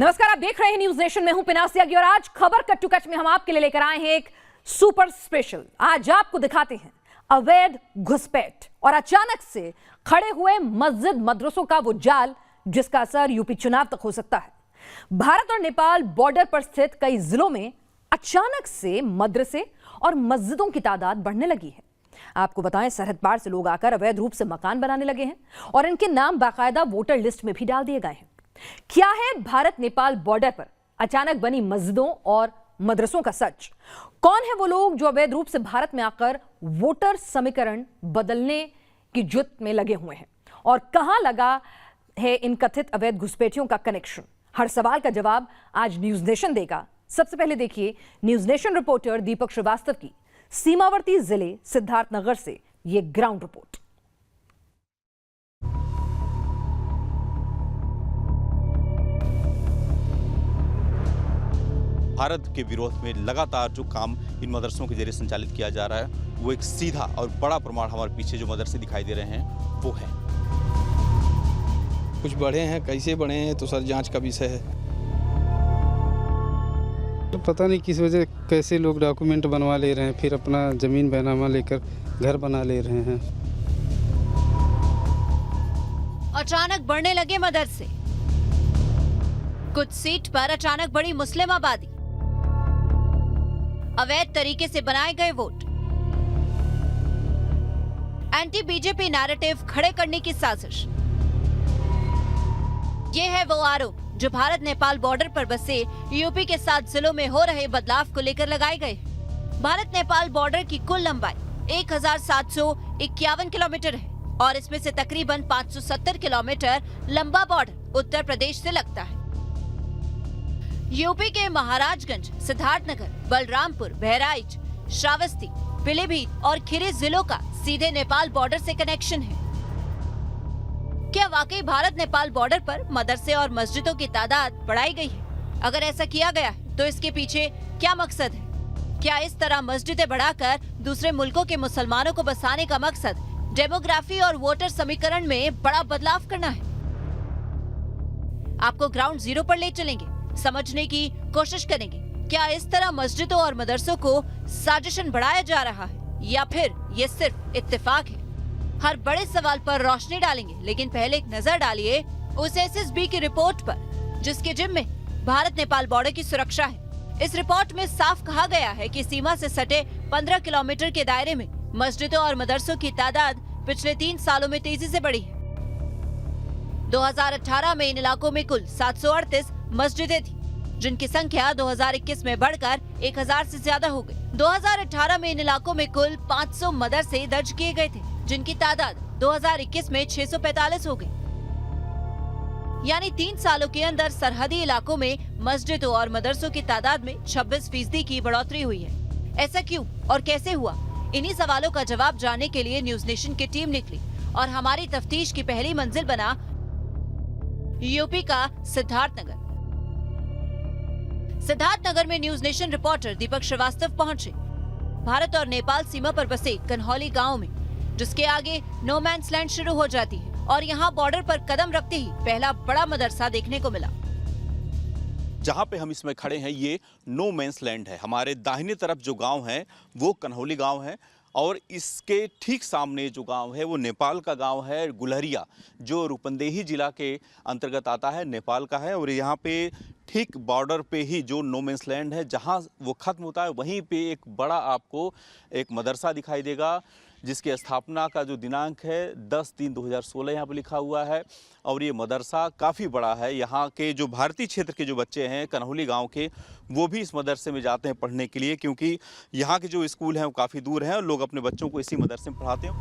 नमस्कार, आप देख रहे हैं न्यूज नेशन में हूं पिनाक त्यागी और आज खबर कट टू कट में हम आपके लिए लेकर आए हैं एक सुपर स्पेशल। आज आपको दिखाते हैं अवैध घुसपैठ और अचानक से खड़े हुए मस्जिद मदरसों का वो जाल जिसका असर यूपी चुनाव तक हो सकता है। भारत और नेपाल बॉर्डर पर स्थित कई जिलों में अचानक से मदरसे और मस्जिदों की तादाद बढ़ने लगी है। आपको बताएं, सरहद पार से लोग आकर अवैध रूप से मकान बनाने लगे हैं और इनके नाम बाकायदा वोटर लिस्ट में भी डाल दिए गए हैं। क्या है भारत नेपाल बॉर्डर पर अचानक बनी मस्जिदों और मदरसों का सच? कौन है वो लोग जो अवैध रूप से भारत में आकर वोटर समीकरण बदलने की जुत में लगे हुए हैं और कहां लगा है इन कथित अवैध घुसपैठियों का कनेक्शन? हर सवाल का जवाब आज न्यूज नेशन देगा। सबसे पहले देखिए न्यूज नेशन रिपोर्टर दीपक श्रीवास्तव की सीमावर्ती जिले सिद्धार्थनगर से ये ग्राउंड रिपोर्ट। भारत के विरोध में लगातार जो काम इन मदरसों के जरिए संचालित किया जा रहा है वो एक सीधा और बड़ा प्रमाण हमारे पीछे जो मदरसे दिखाई दे रहे हैं वो है। कुछ बढ़े हैं, कैसे बढ़े हैं तो सर जांच का विषय है। तो पता नहीं किस वजह कैसे लोग डॉक्यूमेंट बनवा ले रहे हैं, फिर अपना ज़मीन बैनामा लेकर घर बना ले रहे हैं। अचानक बढ़ने लगे मदरसे, कुछ सीट पर अचानक बड़ी मुस्लिम आबादी, अवैध तरीके से बनाए गए वोट, एंटी बीजेपी नैरेटिव खड़े करने की साजिश। ये है वो आरोप जो भारत नेपाल बॉर्डर पर बसे यूपी के 7 जिलों में हो रहे बदलाव को लेकर लगाए गए। भारत नेपाल बॉर्डर की कुल लंबाई 1751 किलोमीटर है और इसमें से तकरीबन 570 किलोमीटर लंबा बॉर्डर उत्तर प्रदेश से लगता है। यूपी के महाराजगंज, सिद्धार्थनगर, बलरामपुर, बहराइच, श्रावस्ती, पीलीभीत और खीरी जिलों का सीधे नेपाल बॉर्डर से कनेक्शन है। क्या वाकई भारत नेपाल बॉर्डर पर मदरसे और मस्जिदों की तादाद बढ़ाई गई है? अगर ऐसा किया गया है तो इसके पीछे क्या मकसद है? क्या इस तरह मस्जिदें बढ़ाकर दूसरे मुल्कों के मुसलमानों को बसाने का मकसद डेमोग्राफी और वोटर समीकरण में बड़ा बदलाव करना है? आपको ग्राउंड जीरो पर ले चलेंगे, समझने की कोशिश करेंगे क्या इस तरह मस्जिदों और मदरसों को साजिशन बढ़ाया जा रहा है या फिर ये सिर्फ इत्तेफाक है। हर बड़े सवाल पर रोशनी डालेंगे, लेकिन पहले एक नजर डालिए उस एसएसबी की रिपोर्ट पर जिसके जिम्मे भारत नेपाल बॉर्डर की सुरक्षा है। इस रिपोर्ट में साफ कहा गया है कि सीमा से सटे 15 किलोमीटर के दायरे में मस्जिदों और मदरसों की तादाद पिछले 3 सालों में तेजी से बढ़ी है। 2018 में इन इलाकों में कुल 738 मस्जिदें थी, जिनकी संख्या 2021 में बढ़कर 1000 से ज्यादा हो गई। 2018 में इन इलाकों में कुल 500 मदरसे दर्ज किए गए थे, जिनकी तादाद 2021 में 645 हो गई। यानी 3 सालों के अंदर सरहदी इलाकों में मस्जिदों और मदरसों की तादाद में 26% की बढ़ोतरी हुई है। ऐसा क्यों और कैसे हुआ? इन्हीं सवालों का जवाब जानने के लिए न्यूज नेशन की टीम निकली और हमारी तफ्तीश की पहली मंजिल बना यूपी का सिद्धार्थनगर। सिद्धार्थनगर में न्यूज नेशन रिपोर्टर दीपक श्रीवास्तव पहुंचे। भारत और नेपाल सीमा पर बसे कन्हौली गांव में, जिसके आगे नो मैंस लैंड शुरू हो जाती है और यहाँ बॉर्डर पर कदम रखते ही पहला बड़ा मदरसा देखने को मिला। जहां पे हम इसमें खड़े हैं ये नो मैंस लैंड है। हमारे दाहिने तरफ जो गांव है वो कन्हौली गांव है और इसके ठीक सामने जो गांव है वो नेपाल का गांव है, गुलहरिया, जो रूपंदेही जिला के अंतर्गत आता है, नेपाल का है। और यहाँ पे ठीक बॉर्डर पे ही जो नो मैंस लैंड है जहाँ वो खत्म होता है वहीं पे एक बड़ा आपको एक मदरसा दिखाई देगा, जिसकी स्थापना का जो दिनांक है 10/3/2016 यहाँ पर लिखा हुआ है। और ये मदरसा काफ़ी बड़ा है। यहाँ के जो भारतीय क्षेत्र के जो बच्चे हैं कन्हौली गांव के, वो भी इस मदरसे में जाते हैं पढ़ने के लिए, क्योंकि यहाँ के जो स्कूल हैं वो काफ़ी दूर हैं और लोग अपने बच्चों को इसी मदरसे में पढ़ाते हैं।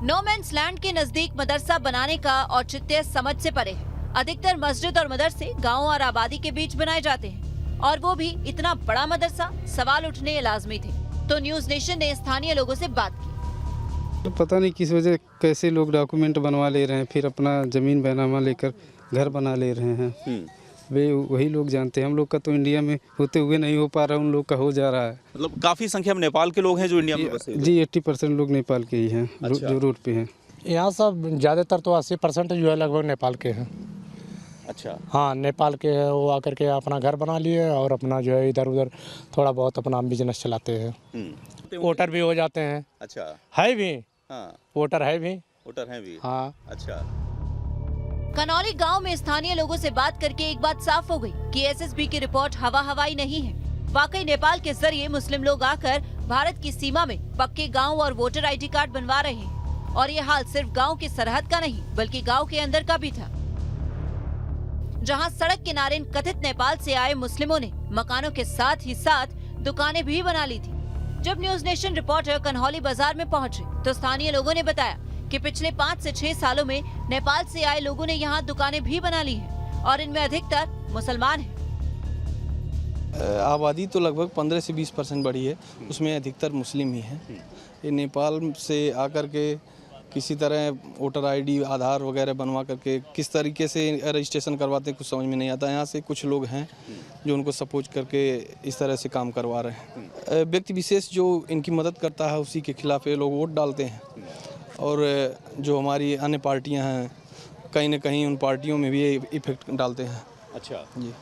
नो मैंस लैंड के नजदीक मदरसा बनाने का औचित्य समझ से परे है। अधिकतर मस्जिद और मदरसे गाँव और आबादी के बीच बनाए जाते हैं और वो भी इतना बड़ा मदरसा, सवाल उठने लाजमी थे। तो न्यूज नेशन ने स्थानीय लोगों से बात की। तो पता नहीं किस वजह कैसे लोग डॉक्यूमेंट बनवा ले रहे हैं, फिर अपना ज़मीन बैनामा लेकर घर बना ले रहे हैं। वे वही लोग जानते हैं। हम लोग का तो इंडिया में होते हुए नहीं हो पा रहा, उन लोग का हो जा रहा है। मतलब काफ़ी संख्या में नेपाल के लोग हैं जो इंडिया में बसे। जी 80% लोग नेपाल के ही हैं। जो रूट पे हैं। यहाँ सब ज़्यादातर तो 80% जो है लगभग नेपाल के हैं। अच्छा। हाँ, नेपाल के वो आकर के अपना घर बना लिए और अपना जो है इधर उधर थोड़ा बहुत अपना बिजनेस चलाते हैं। वोटर भी हो जाते हैं। अच्छा। है भी। हाँ। वोटर है भी। वोटर हैं भी। हाँ। अच्छा। कनौली गांव में स्थानीय लोगों से बात करके एक बात साफ हो गई कि एसएसबी की रिपोर्ट हवाई नहीं है। वाकई नेपाल के जरिए मुस्लिम लोग आकर भारत की सीमा में पक्के गांव और वोटर आईडी कार्ड बनवा रहे हैं और ये हाल सिर्फ गांव की सरहद का नहीं बल्कि गांव के अंदर का भी था, जहां सड़क किनारे कथित नेपाल से आए मुस्लिमों ने मकानों के साथ ही साथ दुकानें भी बना ली थी। जब न्यूज नेशन रिपोर्टर कन्हौली बाजार में पहुंचे तो स्थानीय लोगों ने बताया कि पिछले 5 से 6 सालों में नेपाल से आए लोगों ने यहाँ दुकानें भी बना ली हैं और इनमें अधिकतर मुसलमान हैं। आबादी तो लगभग 15 से 20% बढ़ी है, उसमें अधिकतर मुस्लिम ही हैं। ये नेपाल से आकर के किसी तरह वोटर आईडी आधार वगैरह बनवा करके किस तरीके से रजिस्ट्रेशन करवाते हैं कुछ समझ में नहीं आता। यहाँ से कुछ लोग हैं जो उनको सपोर्ट करके इस तरह से काम करवा रहे हैं। व्यक्ति विशेष जो इनकी मदद करता है उसी के खिलाफ ये लोग वोट डालते हैं और जो हमारी अन्य पार्टियाँ हैं कहीं न कहीं उन पार्टियों में भी इफेक्ट डालते हैं। अच्छा जी।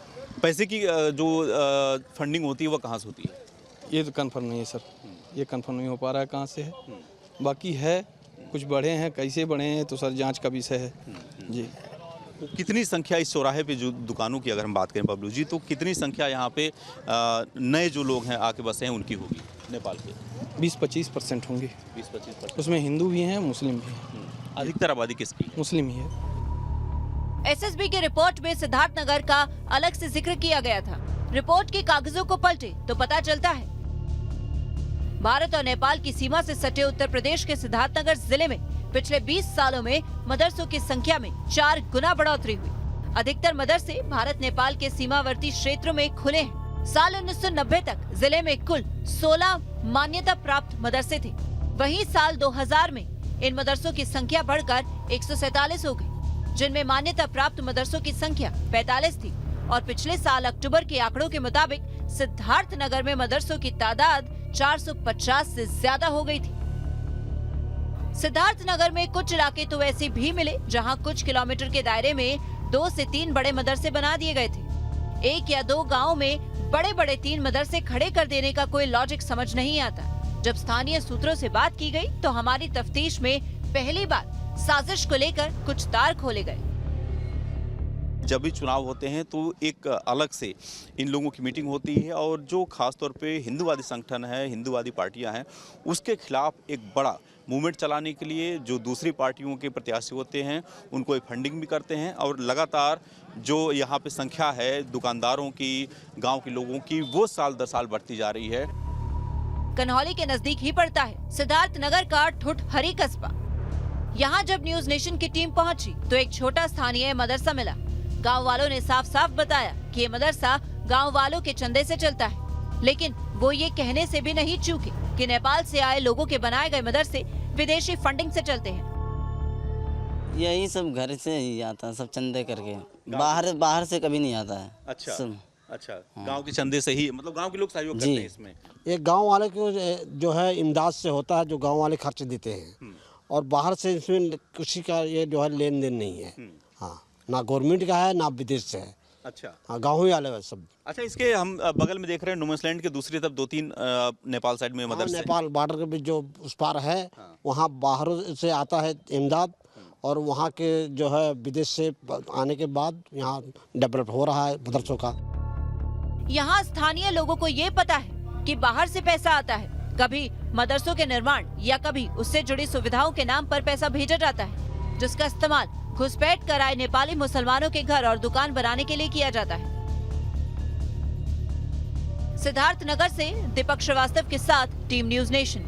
पैसे की जो फंडिंग होती है वो कहाँ से होती है? ये तो कंफर्म नहीं है सर, ये कंफर्म नहीं हो पा रहा है कहाँ से है। बाकी है कुछ बढ़े हैं, कैसे बढ़े हैं तो सर जांच का विषय है। जी। तो कितनी संख्या इस चौराहे पे जो दुकानों की अगर हम बात करें बबलू जी, तो कितनी संख्या यहाँ पे नए जो लोग हैं आके बसे हैं उनकी होगी नेपाल के? 20-25% होंगे। 20-25%। उसमें हिंदू भी हैं मुस्लिम भी हैं। अधिकतर आबादी किसकी? मुस्लिम ही है। एसएसबी की रिपोर्ट में सिद्धार्थनगर का अलग से जिक्र किया गया था। रिपोर्ट के कागजों को पलटे तो पता चलता है भारत और नेपाल की सीमा से सटे उत्तर प्रदेश के सिद्धार्थनगर जिले में पिछले 20 सालों में मदरसों की संख्या में 4 गुना बढ़ोतरी हुई। अधिकतर मदरसे भारत नेपाल के सीमावर्ती क्षेत्रों में खुले हैं। साल 1990 तक जिले में कुल 16 मान्यता प्राप्त मदरसे थे। वहीं साल 2000 में इन मदरसों की संख्या बढ़कर 147 हो गई, जिनमें मान्यता प्राप्त मदरसों की संख्या 45 थी और पिछले साल अक्टूबर के आंकड़ों के मुताबिक सिद्धार्थनगर में मदरसों की तादाद 450 से ज्यादा हो गई थी। सिद्धार्थनगर में कुछ इलाके तो ऐसे भी मिले जहां कुछ किलोमीटर के दायरे में 2 से 3 बड़े मदरसे बना दिए गए थे। 1 या 2 गांवों में बड़े बड़े 3 मदरसे खड़े कर देने का कोई लॉजिक समझ नहीं आता। जब स्थानीय सूत्रों से बात की गई तो हमारी तफ्तीश में पहली बार साजिश को लेकर कुछ तार खोले गए। जब भी चुनाव होते हैं तो एक अलग से इन लोगों की मीटिंग होती है और जो खास तौर पे हिंदूवादी संगठन है, हिंदूवादी पार्टियां हैं, उसके खिलाफ एक बड़ा मूवमेंट चलाने के लिए जो दूसरी पार्टियों के प्रत्याशी होते हैं उनको फंडिंग भी करते हैं और लगातार जो यहाँ पे संख्या है दुकानदारों की, गांव के लोगों की, वो साल दर साल बढ़ती जा रही है। कन्हौली के नजदीक ही पड़ता है सिद्धार्थनगर का ठुठहरी कस्बा। यहाँ जब न्यूज नेशन की टीम पहुंची तो एक छोटा स्थानीय मदरसा मिला। गांव वालों ने साफ साफ बताया कि ये मदरसा गांव वालों के चंदे से चलता है, लेकिन वो ये कहने से भी नहीं चूके कि नेपाल से आए लोगों के बनाए गए मदरसे विदेशी फंडिंग से चलते हैं। यही सब घर से ही आता है, सब चंदे करके। बाहर से कभी नहीं आता है। अच्छा सब। अच्छा। गांव के चंदे से ही, मतलब गांव के लोग सहयोग करते हैं इसमें। एक गांव वाले को जो है इमदाद से होता है, जो गांव वाले खर्च देते हैं और बाहर से इसमें किसी का ये जो है लेन देन नहीं है। हाँ, ना गवर्नमेंट का है ना विदेश से है। अच्छा। हाँ, गाँव ही वाले सब। अच्छा, इसके हम बगल में देख रहे हैं नुमेसलैंड के दूसरी तरफ 2-3 नेपाल साइड में मदरसे। नेपाल बॉर्डर के बीच जो उस पार है वहाँ बाहरों से आता है इमदाद और वहाँ के जो है विदेश से आने के बाद यहाँ डेवलप हो रहा है मदरसों का। यहाँ स्थानीय लोगों को ये पता है कि बाहर से पैसा आता है, कभी मदरसों के निर्माण या कभी उससे जुड़ी सुविधाओं के नाम पर पैसा भेजा जाता है, जिसका इस्तेमाल घुसपैठ कर आए नेपाली मुसलमानों के घर और दुकान बनाने के लिए किया जाता है। सिद्धार्थनगर से दीपक श्रीवास्तव के साथ टीम न्यूज नेशन।